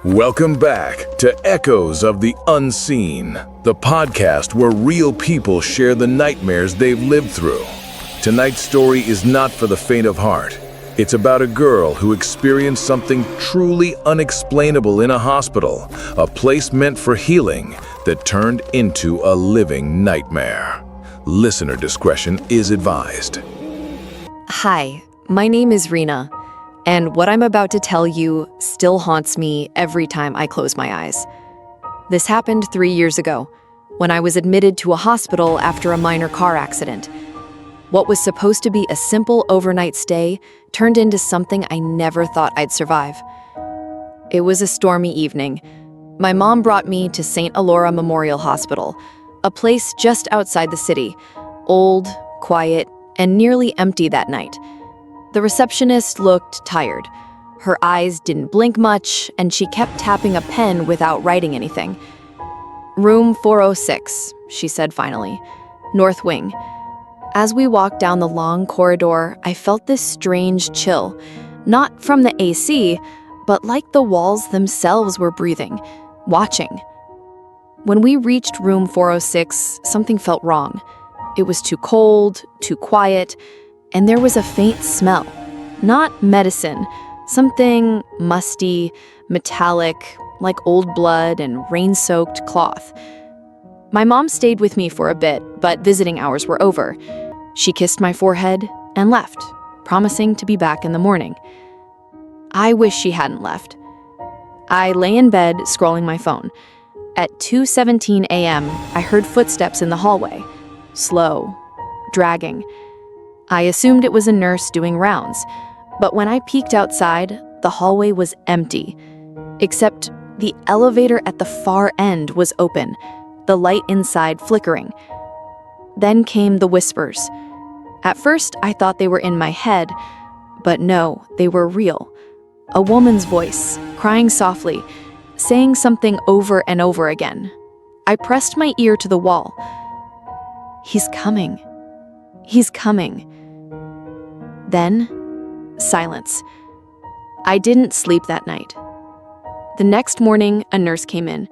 Welcome back to Echoes of the Unseen, the podcast where real people share the nightmares they've lived through. Tonight's story is not for the faint of heart. It's about a girl who experienced something truly unexplainable in a hospital, a place meant for healing that turned into a living nightmare. Listener discretion is advised. Hi, my name is Rena. And what I'm about to tell you still haunts me every time I close my eyes. This happened 3 years ago, when I was admitted to a hospital after a minor car accident. What was supposed to be a simple overnight stay turned into something I never thought I'd survive. It was a stormy evening. My mom brought me to St. Elora Memorial Hospital, a place just outside the city, old, quiet, and nearly empty that night. The receptionist looked tired. Her eyes didn't blink much, and she kept tapping a pen without writing anything. "Room 406, she said finally. "North wing." As we walked down the long corridor, I felt this strange chill, not from the AC, but like the walls themselves were breathing, watching. When we reached room 406, something felt wrong. It was too cold, too quiet, and there was a faint smell. Not medicine, something musty, metallic, like old blood and rain-soaked cloth. My mom stayed with me for a bit, but visiting hours were over. She kissed my forehead and left, promising to be back in the morning. I wish she hadn't left. I lay in bed, scrolling my phone. At 2:17 a.m., I heard footsteps in the hallway. Slow, dragging. I assumed it was a nurse doing rounds, but when I peeked outside, the hallway was empty, except the elevator at the far end was open, the light inside flickering. Then came the whispers. At first, I thought they were in my head, but no, they were real. A woman's voice, crying softly, saying something over and over again. I pressed my ear to the wall. "He's coming. He's coming." Then, silence. I didn't sleep that night. The next morning, a nurse came in.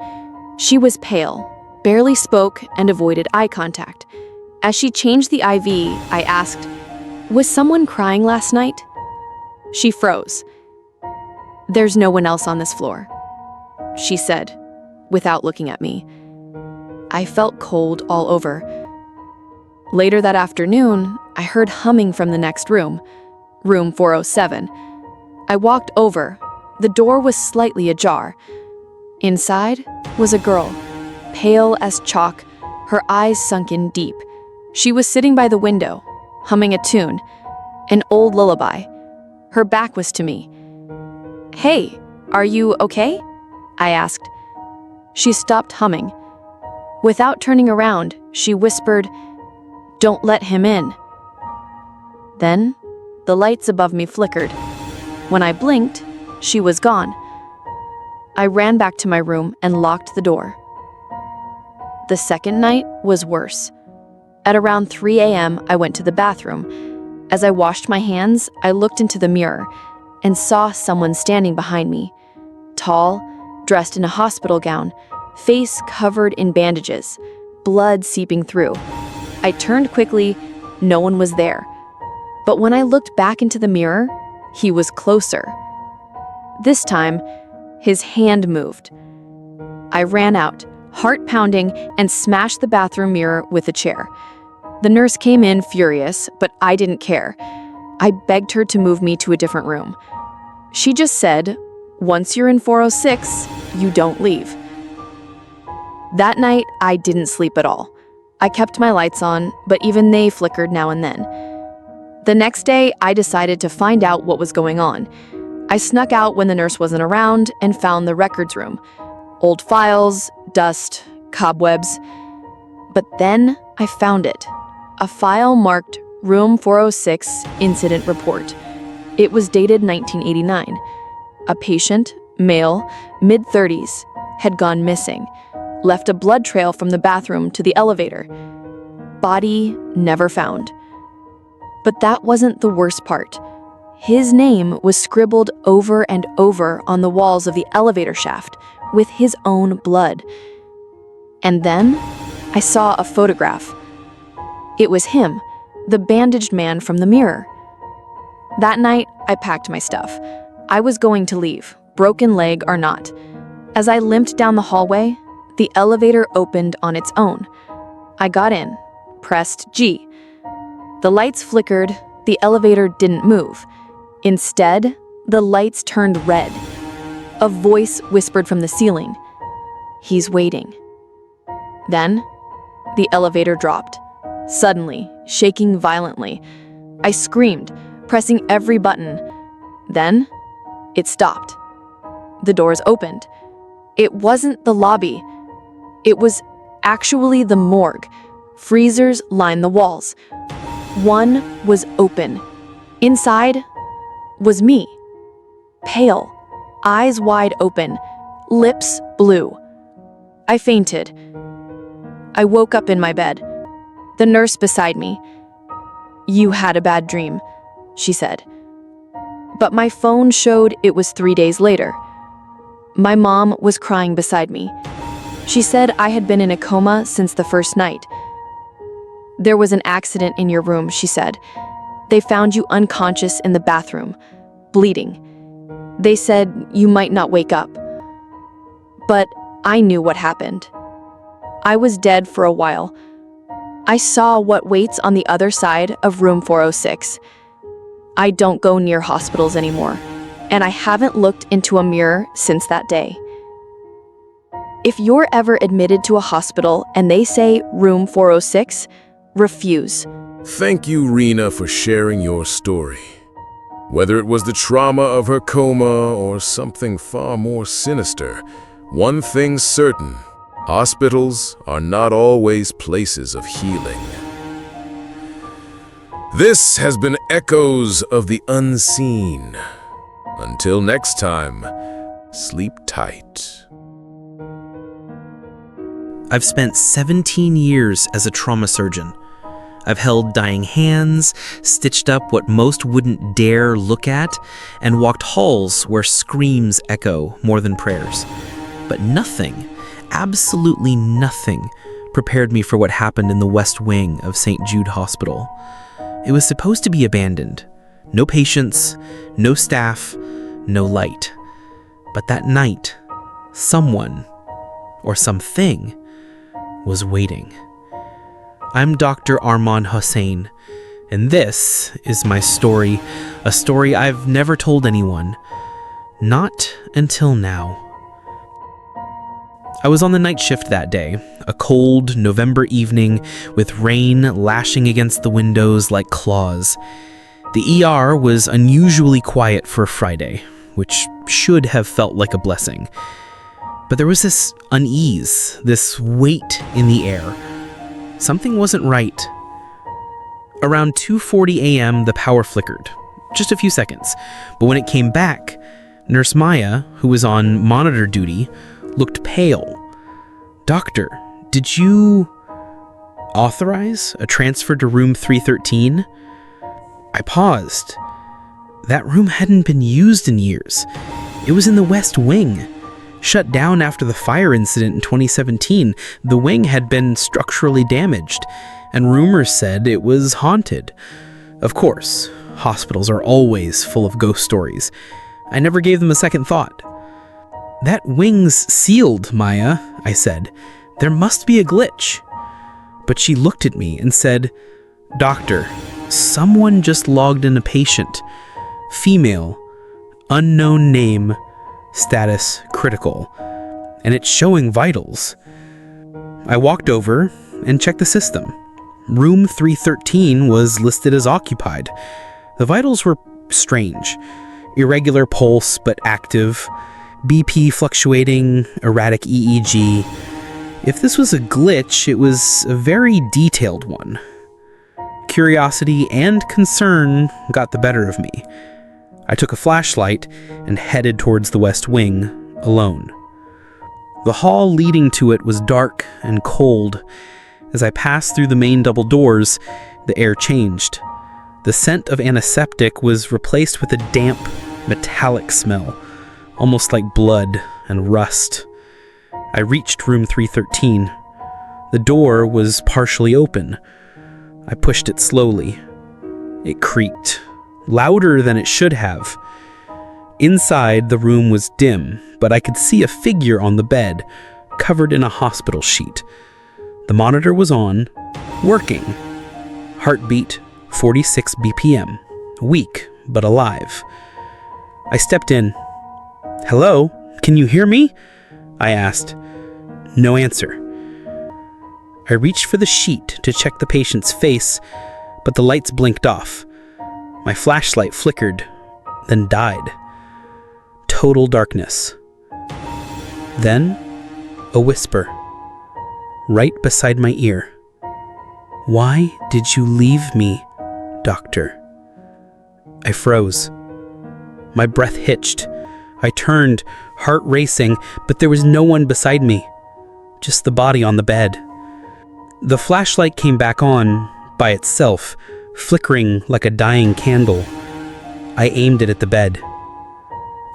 She was pale, barely spoke, and avoided eye contact. As she changed the IV, I asked, "Was someone crying last night?" She froze. "There's no one else on this floor," she said, without looking at me. I felt cold all over. Later that afternoon, I heard humming from the next room, room 407. I walked over. The door was slightly ajar. Inside was a girl, pale as chalk, her eyes sunk in deep. She was sitting by the window, humming a tune, an old lullaby. Her back was to me. "Hey, are you okay?" I asked. She stopped humming. Without turning around, she whispered, "Don't let him in." Then, the lights above me flickered. When I blinked, she was gone. I ran back to my room and locked the door. The second night was worse. At around 3 a.m., I went to the bathroom. As I washed my hands, I looked into the mirror and saw someone standing behind me. Tall, dressed in a hospital gown, face covered in bandages, blood seeping through. I turned quickly. No one was there. But when I looked back into the mirror, he was closer. This time, his hand moved. I ran out, heart pounding, and smashed the bathroom mirror with a chair. The nurse came in furious, but I didn't care. I begged her to move me to a different room. She just said, "Once you're in 406, you don't leave." That night, I didn't sleep at all. I kept my lights on, but even they flickered now and then. The next day, I decided to find out what was going on. I snuck out when the nurse wasn't around and found the records room. Old files, dust, cobwebs. But then I found it. A file marked Room 406 Incident Report. It was dated 1989. A patient, male, mid-30s, had gone missing, left a blood trail from the bathroom to the elevator. Body never found. But that wasn't the worst part. His name was scribbled over and over on the walls of the elevator shaft with his own blood. And then I saw a photograph. It was him, the bandaged man from the mirror. That night, I packed my stuff. I was going to leave, broken leg or not. As I limped down the hallway, the elevator opened on its own. I got in, pressed G. The lights flickered, the elevator didn't move. Instead, the lights turned red. A voice whispered from the ceiling, "He's waiting." Then, the elevator dropped, suddenly, shaking violently. I screamed, pressing every button. Then, it stopped. The doors opened. It wasn't the lobby. It was actually the morgue. Freezers lined the walls. One was open. Inside was me. Pale, eyes wide open, lips blue. I fainted. I woke up in my bed. The nurse beside me. "You had a bad dream," she said. But my phone showed it was 3 days later. My mom was crying beside me. She said I had been in a coma since the first night. "There was an accident in your room," she said. "They found you unconscious in the bathroom, bleeding. They said you might not wake up." But I knew what happened. I was dead for a while. I saw what waits on the other side of room 406. I don't go near hospitals anymore, and I haven't looked into a mirror since that day. If you're ever admitted to a hospital and they say room 406, refuse. Thank you, Rena, for sharing your story. Whether it was the trauma of her coma or something far more sinister, one thing's certain: hospitals are not always places of healing. This has been Echoes of the Unseen. Until next time, sleep tight. I've spent 17 years as a trauma surgeon. I've held dying hands, stitched up what most wouldn't dare look at, and walked halls where screams echo more than prayers. But nothing, absolutely nothing, prepared me for what happened in the West Wing of St. Jude Hospital. It was supposed to be abandoned. No patients, no staff, no light. But that night, someone, or something, was waiting. I'm Dr. Arman Hossein, and this is my story, a story I've never told anyone. Not until now. I was on the night shift that day, a cold November evening with rain lashing against the windows like claws. The ER was unusually quiet for a Friday, which should have felt like a blessing. But there was this unease, this weight in the air. Something wasn't right. Around 2:40 a.m., the power flickered, just a few seconds. But when it came back, Nurse Maya, who was on monitor duty, looked pale. "Doctor, did you authorize a transfer to room 313? I paused. That room hadn't been used in years. It was in the West Wing. Shut down after the fire incident in 2017, the wing had been structurally damaged, and rumors said it was haunted. Of course, hospitals are always full of ghost stories. I never gave them a second thought. That wing's sealed, Maya, I said. There must be a glitch. But she looked at me and said, Doctor, someone just logged in a patient. Female, unknown name, status critical, and it's showing vitals. I walked over and checked the system. Room 313 was listed as occupied. The vitals were strange. Irregular pulse, but active. BP fluctuating, erratic EEG. If this was a glitch, it was a very detailed one. Curiosity and concern got the better of me. I took a flashlight and headed towards the West Wing, alone. The hall leading to it was dark and cold. As I passed through the main double doors, the air changed. The scent of antiseptic was replaced with a damp, metallic smell, almost like blood and rust. I reached room 313. The door was partially open. I pushed it slowly. It creaked, louder than it should have. Inside, the room was dim, but I could see a figure on the bed, covered in a hospital sheet. The monitor was on, working. Heartbeat 46 BPM, weak but alive. I stepped in. "Hello, can you hear me?" I asked. No answer. I reached for the sheet to check the patient's face, but the lights blinked off. My flashlight flickered, then died. Total darkness. Then, a whisper, right beside my ear. "Why did you leave me, doctor?" I froze. My breath hitched. I turned, heart racing, but there was no one beside me, just the body on the bed. The flashlight came back on by itself, flickering like a dying candle. I aimed it at the bed.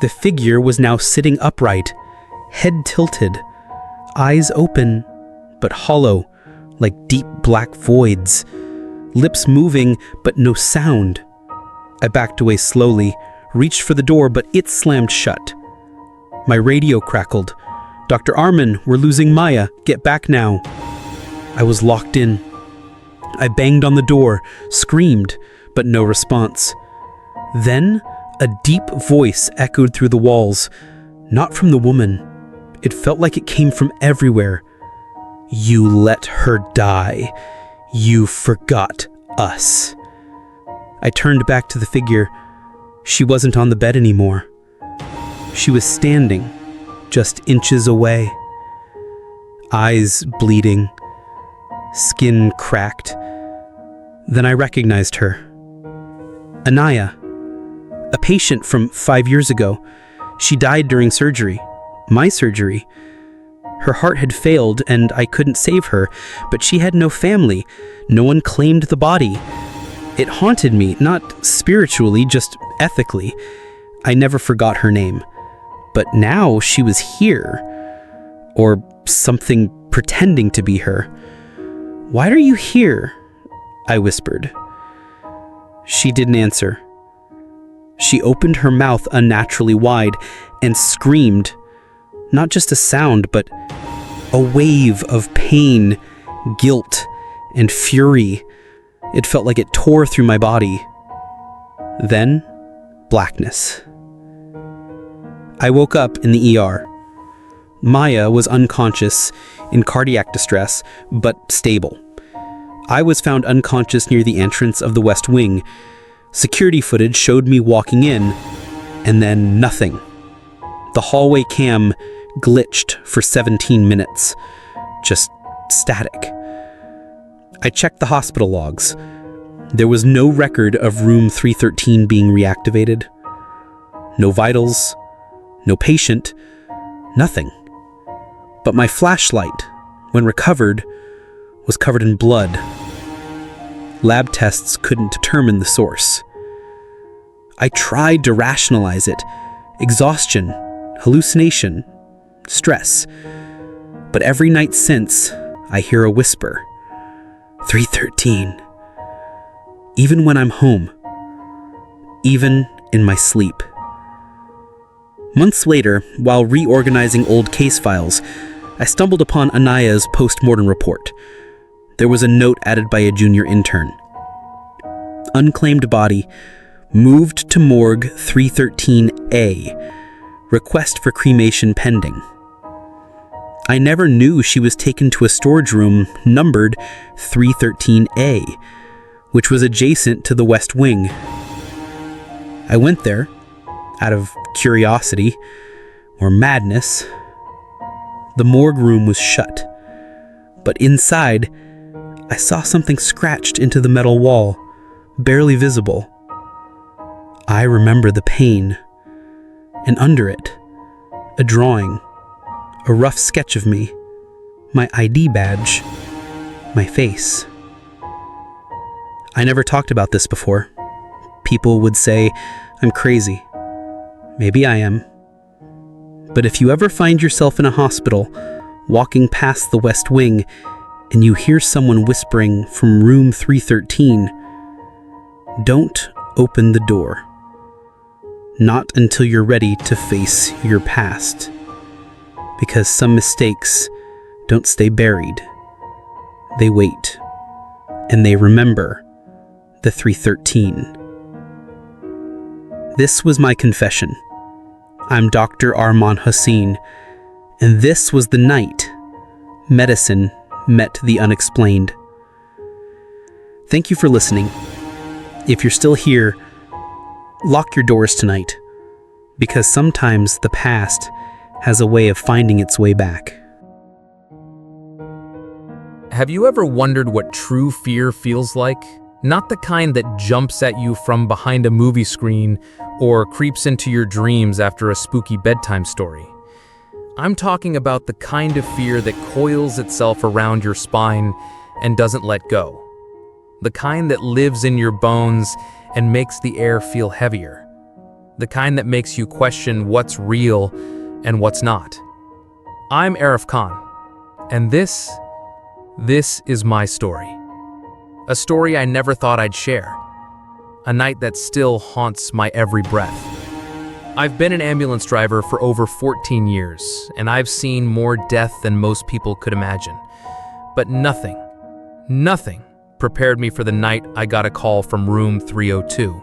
The figure was now sitting upright, head tilted, eyes open, but hollow, like deep black voids, lips moving, but no sound. I backed away slowly, reached for the door, but it slammed shut. My radio crackled. "Dr. Arman, we're losing Maya. Get back now." I was locked in. I banged on the door, screamed, but no response. Then, a deep voice echoed through the walls, not from the woman. It felt like it came from everywhere. "You let her die. You forgot us." I turned back to the figure. She wasn't on the bed anymore. She was standing, just inches away. Eyes bleeding, skin cracked. Then I recognized her. Anaya, a patient from 5 years ago. She died during surgery, my surgery. Her heart had failed and I couldn't save her, but she had no family. No one claimed the body. It haunted me, not spiritually, just ethically. I never forgot her name. But now she was here. Or something pretending to be her. "Why are you here?" I whispered. She didn't answer. She opened her mouth unnaturally wide and screamed. Not just a sound, but a wave of pain, guilt, and fury. It felt like it tore through my body. Then, blackness. I woke up in the ER. Maya was unconscious, in cardiac distress, but stable. I was found unconscious near the entrance of the West Wing. Security footage showed me walking in, and then nothing. The hallway cam glitched for 17 minutes. Just static. I checked the hospital logs. There was no record of room 313 being reactivated. No vitals, no patient, nothing. But my flashlight, when recovered, was covered in blood. Lab tests couldn't determine the source. I tried to rationalize it. Exhaustion, hallucination, stress. But every night since, I hear a whisper. 313. Even when I'm home. Even in my sleep. Months later, while reorganizing old case files, I stumbled upon Anaya's post-mortem report. There was a note added by a junior intern. Unclaimed body, moved to morgue 313A. Request for cremation pending. I never knew she was taken to a storage room numbered 313A, which was adjacent to the West Wing. I went there, out of curiosity or madness. The morgue room was shut, but inside, I saw something scratched into the metal wall, barely visible. I remember the pain, and under it, a drawing, a rough sketch of me, my ID badge, my face. I never talked about this before. People would say, I'm crazy. Maybe I am. But if you ever find yourself in a hospital, walking past the West Wing, and you hear someone whispering from room 313, don't open the door. Not until you're ready to face your past. Because some mistakes don't stay buried. They wait, and they remember the 313. This was my confession. I'm Dr. Arman Hussein, and this was the night medicine met the unexplained. Thank you for listening. If you're still here, lock your doors tonight, because sometimes the past has a way of finding its way back. Have you ever wondered what true fear feels like? Not the kind that jumps at you from behind a movie screen or creeps into your dreams after a spooky bedtime story. I'm talking about the kind of fear that coils itself around your spine and doesn't let go. The kind that lives in your bones and makes the air feel heavier. The kind that makes you question what's real and what's not. I'm Arif Khan, and this is my story. A story I never thought I'd share. A night that still haunts my every breath. I've been an ambulance driver for over 14 years, and I've seen more death than most people could imagine. But nothing prepared me for the night I got a call from room 302.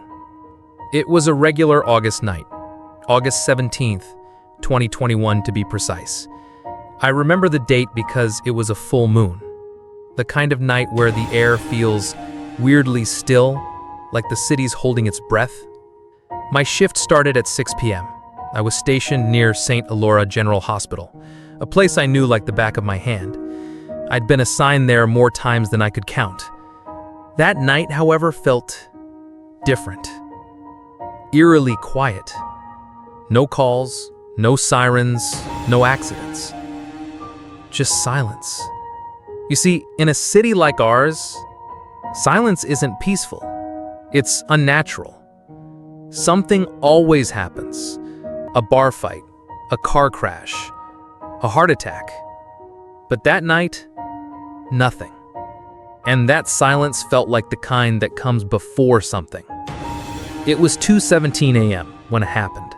It was a regular August night, August 17th, 2021 to be precise. I remember the date because it was a full moon. The kind of night where the air feels weirdly still, like the city's holding its breath. My shift started at 6 p.m. I was stationed near St. Elora General Hospital, a place I knew like the back of my hand. I'd been assigned there more times than I could count. That night, however, felt different. Eerily quiet. No calls, no sirens, no accidents. Just silence. You see, in a city like ours, silence isn't peaceful. It's unnatural. Something always happens. A bar fight, a car crash, a heart attack. But that night, nothing. And that silence felt like the kind that comes before something. It was 2:17 a.m. when it happened.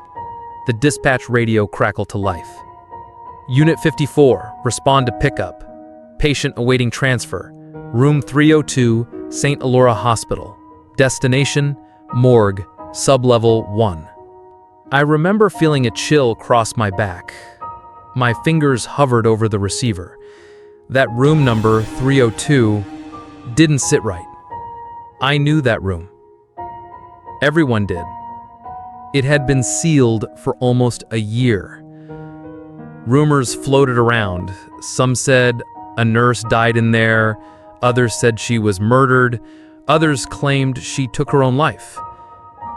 The dispatch radio crackled to life. Unit 54, respond to pickup. Patient awaiting transfer. Room 302, St. Elora Hospital. Destination, morgue, sublevel 1. I remember feeling a chill cross my back. My fingers hovered over the receiver. That room number, 302, didn't sit right. I knew that room. Everyone did. It had been sealed for almost a year. Rumors floated around. Some said a nurse died in there, others said she was murdered, others claimed she took her own life.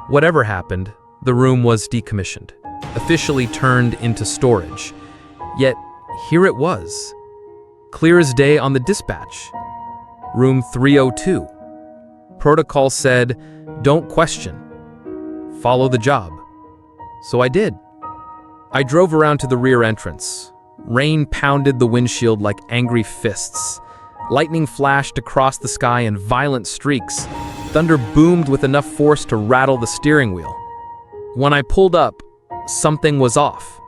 Whatever happened, the room was decommissioned, officially turned into storage. Yet, here it was, clear as day on the dispatch. Room 302. Protocol said, don't question. Follow the job. So I did. I drove around to the rear entrance. Rain pounded the windshield like angry fists. Lightning flashed across the sky in violent streaks. Thunder boomed with enough force to rattle the steering wheel. When I pulled up, something was off.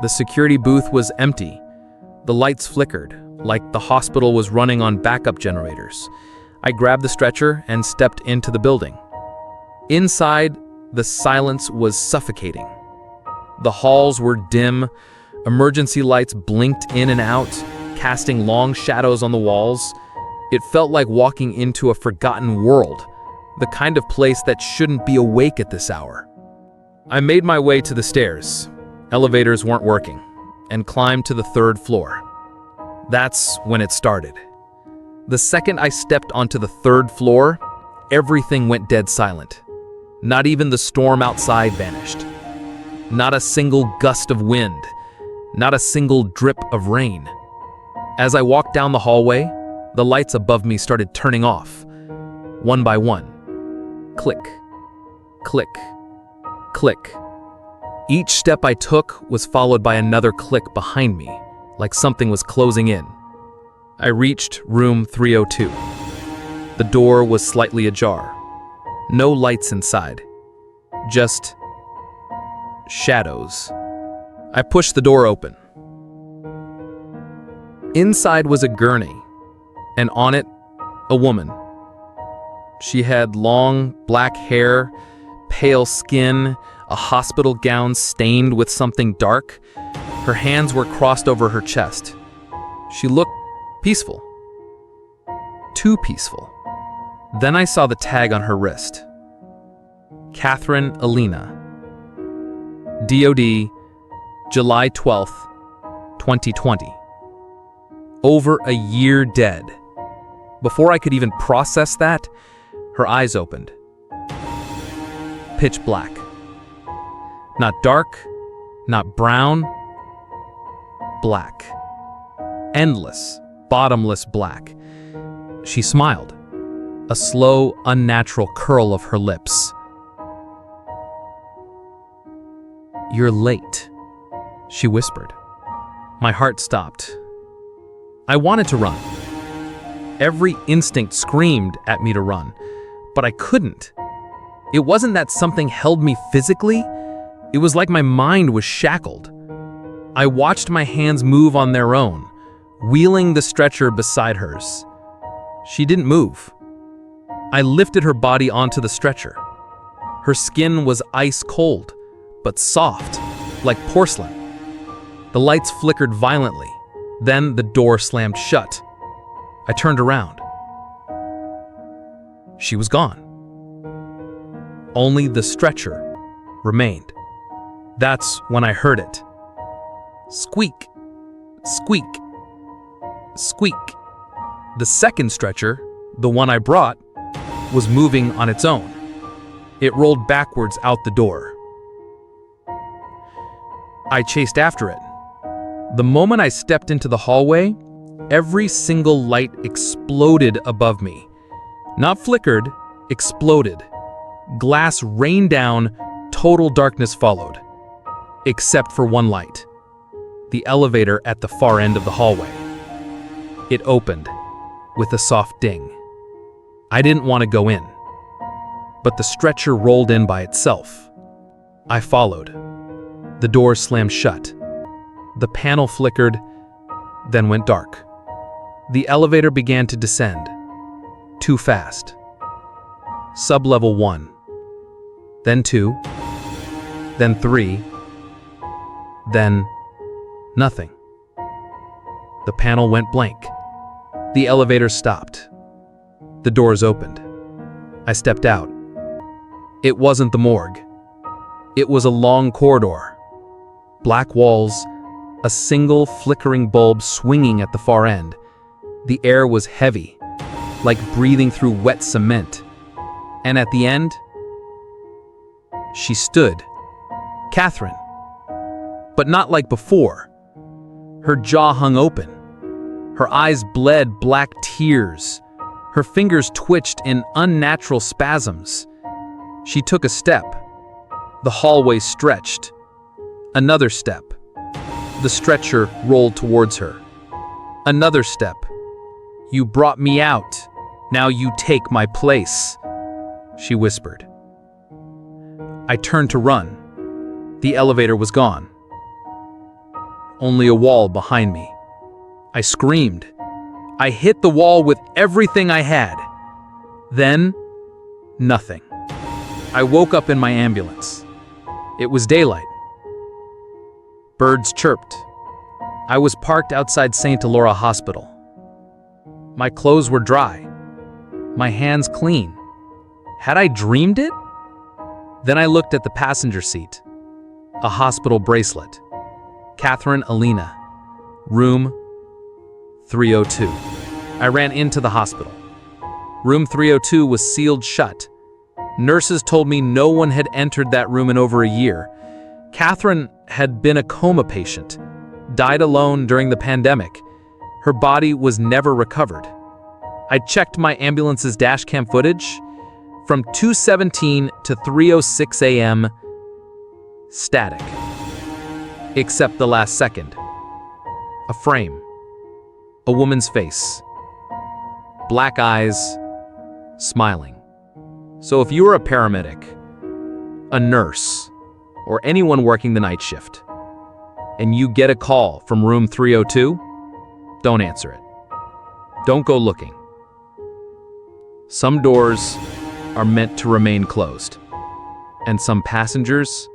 The security booth was empty. The lights flickered, like the hospital was running on backup generators. I grabbed the stretcher and stepped into the building. Inside, the silence was suffocating. The halls were dim. Emergency lights blinked in and out, casting long shadows on the walls. It felt like walking into a forgotten world, the kind of place that shouldn't be awake at this hour. I made my way to the stairs. Elevators weren't working, and climbed to the 3rd floor. That's when it started. The second I stepped onto the 3rd floor, everything went dead silent. Not even the storm outside vanished. Not a single gust of wind. Not a single drip of rain. As I walked down the hallway, the lights above me started turning off, one by one. Click, click, click. Each step I took was followed by another click behind me, like something was closing in. I reached room 302. The door was slightly ajar. No lights inside. Just shadows. I pushed the door open. Inside was a gurney, and on it, a woman. She had long, black hair, pale skin, a hospital gown stained with something dark. Her hands were crossed over her chest. She looked peaceful. Too peaceful. Then I saw the tag on her wrist. Catherine Alina. DOD, July 12th, 2020. Over a year dead. Before I could even process that, her eyes opened. Pitch black. Not dark, not brown. Black. Endless, bottomless black. She smiled. A slow, unnatural curl of her lips. "You're late," she whispered. My heart stopped. I wanted to run. Every instinct screamed at me to run, but I couldn't. It wasn't that something held me physically. It was like my mind was shackled. I watched my hands move on their own, wheeling the stretcher beside hers. She didn't move. I lifted her body onto the stretcher. Her skin was ice cold, but soft, like porcelain. The lights flickered violently. Then the door slammed shut. I turned around. She was gone. Only the stretcher remained. That's when I heard it. Squeak, squeak, squeak. The second stretcher, the one I brought, was moving on its own. It rolled backwards out the door. I chased after it. The moment I stepped into the hallway, every single light exploded above me. Not flickered, exploded. Glass rained down, total darkness followed. Except for one light. The elevator at the far end of the hallway. It opened, with a soft ding. I didn't want to go in. But the stretcher rolled in by itself. I followed. The door slammed shut. The panel flickered, then went dark. The elevator began to descend. Too fast. Sublevel 1. Then 2. Then 3. Then nothing. The panel went blank. The elevator stopped. The doors opened. I stepped out. It wasn't the morgue. It was a long corridor. Black walls, a single flickering bulb swinging at the far end. The air was heavy, like breathing through wet cement. And at the end, she stood. Catherine. But not like before. Her jaw hung open. Her eyes bled black tears. Her fingers twitched in unnatural spasms. She took a step. The hallway stretched. Another step. The stretcher rolled towards her. Another step. "You brought me out. Now you take my place," she whispered. I turned to run. The elevator was gone. Only a wall behind me. I screamed. I hit the wall with everything I had. Then, nothing. I woke up in my ambulance. It was daylight. Birds chirped. I was parked outside St. Elora Hospital. My clothes were dry. My hands clean. Had I dreamed it? Then I looked at the passenger seat. A hospital bracelet. Catherine Alina. Room 302. I ran into the hospital. Room 302 was sealed shut. Nurses told me no one had entered that room in over a year. Catherine had been a coma patient, died alone during the pandemic. Her body was never recovered. I checked my ambulance's dash cam footage. From 2:17 to 3:06 a.m., static. Except the last second. A frame. A woman's face. Black eyes, smiling. So if you were a paramedic, a nurse, or anyone working the night shift, and you get a call from room 302, don't answer it. Don't go looking. Some doors are meant to remain closed, and some passengers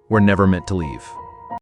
were never meant to leave.